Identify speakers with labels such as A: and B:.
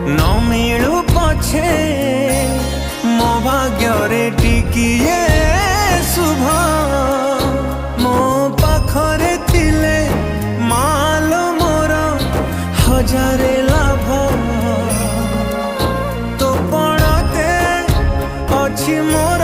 A: न मिलू पछे मो भाग्य टिकिए शुभ मो पाखरे थिले मालो मोर हजारे लाभ तो पड़ते अच्छी मोर